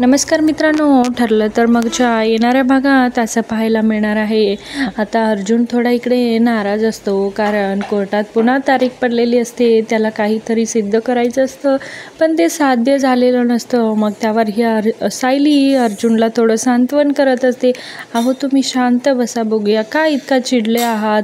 नमस्कार मित्रांनो, ठरलं तर मगच्या येणाऱ्या भागात असं पाहायला मिळणार आहे. आता अर्जुन थोडा इकडे नाराज असतो, कारण कोर्टात पुन्हा तारीख पडलेली असते. त्याला काहीतरी सिद्ध करायचं असतं, पण ते साध्य झालेलं नसतं. मग त्यावर सायली अर्जुनला थोडं सांत्वन करत असते. अहो तुम्ही शांत बसा, बघूया का इतका चिडले आहात.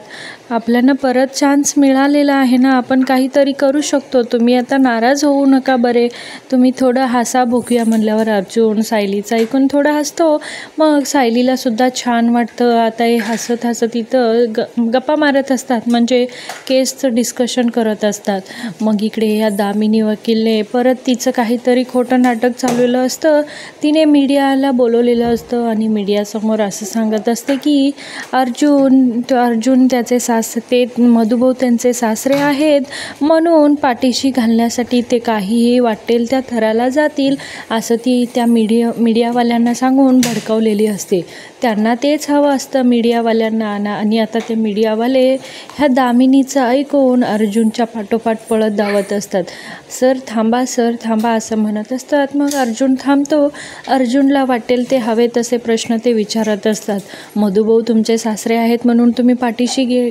आपल्याला परत चान्स मिळालेला आहे ना, आपण काहीतरी करू शकतो. तुम्ही आता नाराज होऊ नका बरे. तुम्ही थोडं हसा, बघूया म्हणल्यावर अर्जुन सायलीचं ऐकून थोडा हसतो. मग सायलीला सुद्धा छान वाटतं. आता हे हसत हसत इथं गप्पा मारत असतात, म्हणजे केसचं डिस्कशन करत असतात. मग इकडे या दामिनी वकीलने परत तिचं काहीतरी खोटं नाटक चालवलेलं असतं. तिने मीडियाला बोलवलेलं असतं आणि मीडियासमोर असं सांगत असते की अर्जुन त्याचे ते मधुभाऊ त्यांचे सासरे आहेत, म्हणून पाठीशी घालण्यासाठी ते काहीही वाटेल त्या थराला जातील, असं ती त्या मीडियावाल्यांना सांगून भडकवलेली असते. त्यांना तेच हवं असतं मीडियावाल्यांना. आणि आता ते मीडियावाले ह्या दामिनीचं ऐकून अर्जुनच्या पाठोपाठ पळत धावत असतात. सर थांबा असं म्हणत असतात. मग अर्जुन थांबतो. अर्जुनला वाटेल ते हवे तसे प्रश्न ते विचारत असतात. मधुभाऊ तुमचे सासरे आहेत म्हणून तुम्ही पाठीशी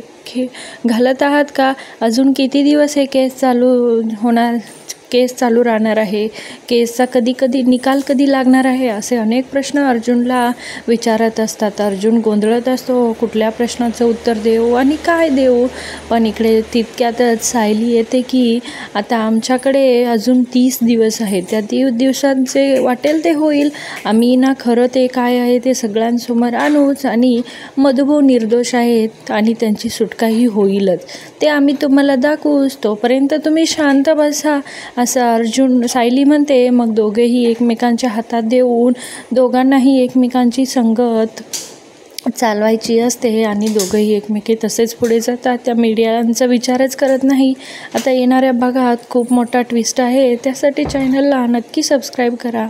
घालत आहात का? अजून किती दिवस हे केस चालू राहणार आहे? केसचा निकाल कधी लागणार आहे? असे अनेक प्रश्न अर्जुनला विचारत असतात. अर्जुन गोंधळत असतो, कुठल्या प्रश्नाचं उत्तर देऊ आणि काय देऊ. पण इकडे तितक्यातच सायली येते की आता आमच्याकडे अजून 30 दिवस आहेत. त्या 30 दिवसात जे वाटेल ते होईल. आम्ही ना खरं ते काय आहे ते सगळ्यांसमोर आणूच, आणि मधुभाऊ निर्दोष आहेत आणि त्यांची सुटकाही होईलच, ते आम्ही तुम्हाला दाखवूच. तोपर्यंत तुम्ही शांत बसा, असं सायली म्हणते. मग दोघेही एकमेकांच्या हातात देऊन दोघांनाही एकमेकांची संगत चालवायची असते आणि दोघंही एकमेकी तसेच पुढे जातात. त्या मीडियांचा विचारच करत नाही. आता येणाऱ्या भागात खूप मोठा ट्विस्ट आहे, त्यासाठी चॅनलला नक्की सबस्क्राईब करा.